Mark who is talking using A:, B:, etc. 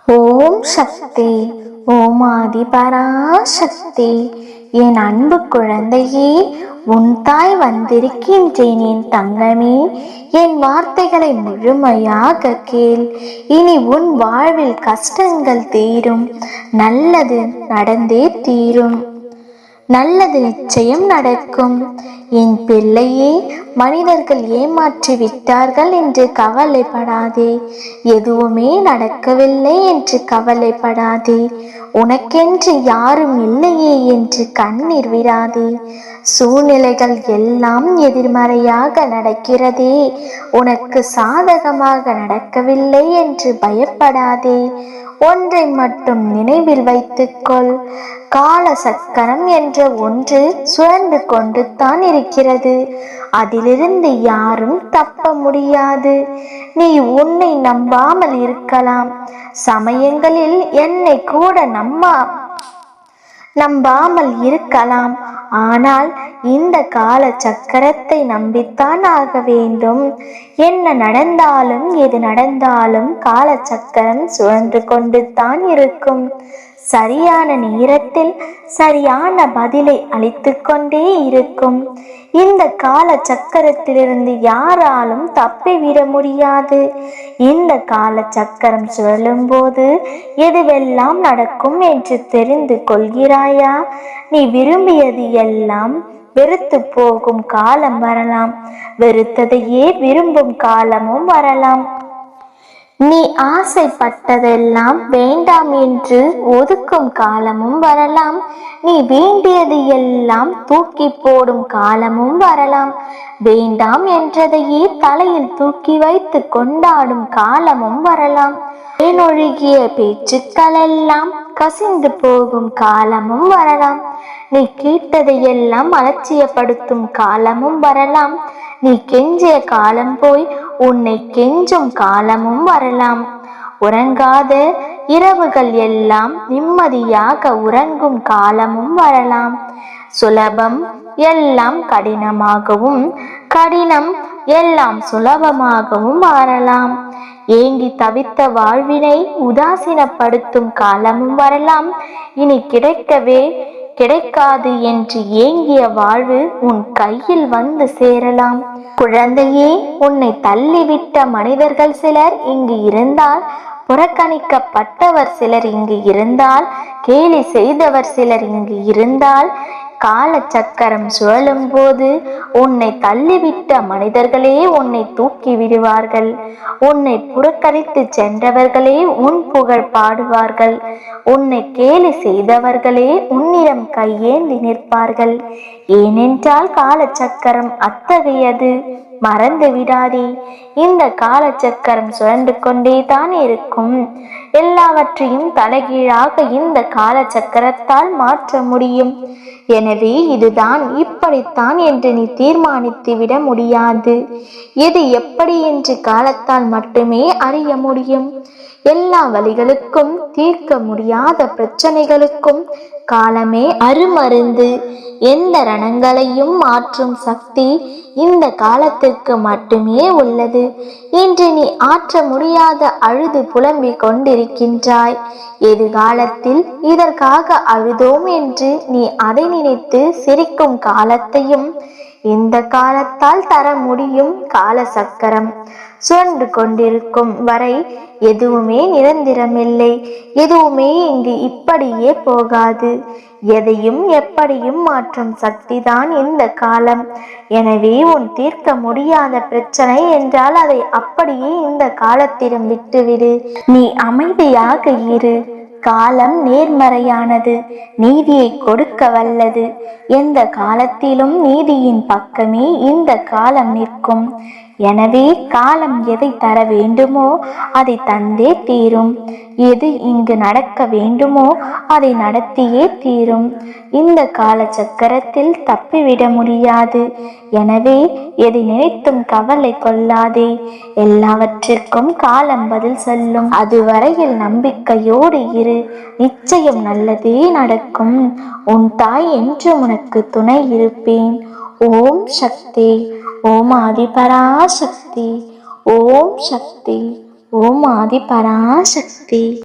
A: ஓம் சக்தி. ஓம் ஆதி பராசக்தி. என் அன்பு குழந்தையே, உன் தாய் வந்திருக்கின்றேன். என் தங்கமே, என் வார்த்தைகளை முழுமையாக கேள். இனி உன் வாழ்வில் கஷ்டங்கள் தீரும், நல்லது நடந்தே தீரும், நல்லது நிச்சயம் நடக்கும். என் பிள்ளையே, மனிதர்கள் ஏமாற்றி விட்டார்கள் என்று கவலைப்படாதே. எதுவுமே நடக்கவில்லை என்று கவலைப்படாதே. உனக்கென்று யாரும் இல்லையே என்று கண்ணீர் விடாதே. சூழ்நிலைகள் எல்லாம் எதிர்மறையாக நடக்கிறதே, உனக்கு சாதகமாக நடக்கவில்லை என்று பயப்படாதே. ஒன்றை மட்டும் நினைவில் வைத்துக்கொள், கால சக்கரம் என்ற ஒன்று சுழன்று கொண்டு தான் இருக்கிறது. அதிலிருந்து யாரும் தப்ப முடியாது. நீ உன்னை நம்பாமல் இருக்கலாம், சமயங்களில் என்னை கூட நம்பாமல் இருக்கலாம். ஆனால் இந்த கால சக்கரத்தை நம்பித்தான் ஆக வேண்டும். என்ன நடந்தாலும் எது நடந்தாலும் கால சக்கரம் சுழன்று கொண்டு தான் இருக்கும். சரியான நேரத்தில் சரியான பதிலை அளித்து கொண்டே இருக்கும். இந்த கால சக்கரத்திலிருந்து யாராலும் தப்பிவிட முடியாது. இந்த கால சக்கரம் சுழலும் போது எதுவெல்லாம் நடக்கும் என்று தெரிந்து கொள்கிறாயா? நீ விரும்பியது எல்லாம் வெறுத்து போகும் காலம் வரலாம், வெறுத்ததையே விரும்பும் காலமும் வரலாம். நீ ஆசைப்பட்டதெல்லாம் வேண்டாம் என்று ஒதுக்கும் காலமும் வரலாம். நீ வேண்டியது எல்லாம் தூக்கி போடும் காலமும் வரலாம். வேண்டாம் என்றதையே தலையில் தூக்கி வைத்து கொண்டாடும் காலமும் வரலாம். தேனொழுகிய பேச்சுக்களெல்லாம் கசிந்து போகும் காலமும் வரலாம். நீ கேட்டதையெல்லாம் அலட்சியப்படுத்தும் காலமும் வரலாம். நீ கெஞ்சிய காலம் போய் உன்னை கெஞ்சும் காலமும் வரலாம். உறங்காத இரவுகள் எல்லாம் நிம்மதியாக உறங்கும் காலமும் வரலாம். சுலபம் எல்லாம் கடினமாகவும், கடினம் எல்லாம் சுலபமாகவும் மாறலாம். ஏங்கி தவித்த வாழ்வினை உதாசீனப்படுத்தும் காலமும் வரலாம். இனி கிடைக்காது என்று ஏங்கிய வாழ்வு உன் கையில் வந்து சேரலாம். குழந்தையே, உன்னை தள்ளிவிட்ட மனிதர்கள் சிலர் இங்கு இருந்தால், புறக்கணிக்கப்பட்டவர் சிலர் இங்கு இருந்தால், கேலி செய்தவர் சிலர் இங்கு இருந்தால், கால சக்கரம் சுழலும் போது உன்னை தள்ளிவிட்ட மனிதர்களே உன்னை தூக்கி விடுவார்கள். உன்னை புறக்கணித்து சென்றவர்களே உன் புகழ் பாடுவார்கள். உன்னை கேலி செய்தவர்களே உன்னிடம் கையேந்தி நிற்பார்கள். ஏனென்றால் கால சக்கரம் அத்தகையது, மறந்து விடாதே. இந்த கால சக்கரம் சுழன்று கொண்டே தான் இருக்கும். எல்லாவற்றையும் தலைகீழாக இந்த கால சக்கரத்தால் மாற்ற முடியும். எனவே இதுதான், இப்படித்தான் என்று நீ தீர்மானித்து விட முடியாது. எது எப்படி என்று காலத்தால் மட்டுமே அறிய முடியும். எல்லா வழிகளுக்கும், தீர்க்க முடியாத பிரச்சனைகளுக்கும் காலமே அருமருந்து. எந்த ரணங்களையும் மாற்றும் சக்தி இந்த காலத்திற்கு மட்டுமே உள்ளது. இன்று நீ ஆற்ற முடியாத அழுது புலம்பிக் கொண்டிருக்கின்றாய். எதிர்காலத்தில் இதற்காக அழுதோம் என்று நீ அதை நினைத்து சிரிக்கும் காலத்தையும் இந்த காலத்தால் தர முடியும். கால சக்கரம் சுழன்று கொண்டிருக்கும் வரை எதுவுமே நிரந்தரமில்லை. எதுவுமே இங்கு இப்படியே போகாது. எதையும் எப்படியும் மாற்றும் சக்தி தான் இந்த காலம். எனவே உன் தீர்க்க முடியாத பிரச்சனை என்றால் அதை அப்படியே இந்த காலத்திடம் விட்டுவிடு. நீ அமைதியாக இரு. காலம் நேர்மறையானது, நீதியை கொடுக்க வல்லது. எந்த காலத்திலும் நீதியின் பக்கமே இந்த காலம் நிற்கும். எனவே காலம் எதை தர வேண்டுமோ அதை தந்தே தீரும். எது இங்கு நடக்க வேண்டுமோ அதை நடத்தியே தீரும். இந்த கால சக்கரத்தில் தப்பிவிட முடியாது. எனவே எதை நினைத்தும் கவலை கொள்ளாதே. எல்லாவற்றிற்கும் காலம் பதில் சொல்லும். அதுவரையில் நம்பிக்கையோடு இரு. நிச்சயம் நல்லதே நடக்கும். உன் தாய் என்று உனக்கு துணை இருப்பேன். ஓம் சக்தி. ஓம் ஆதி பராசக்தி. ஓம் சக்தி. ஓம் ஆதி பராசக்தி.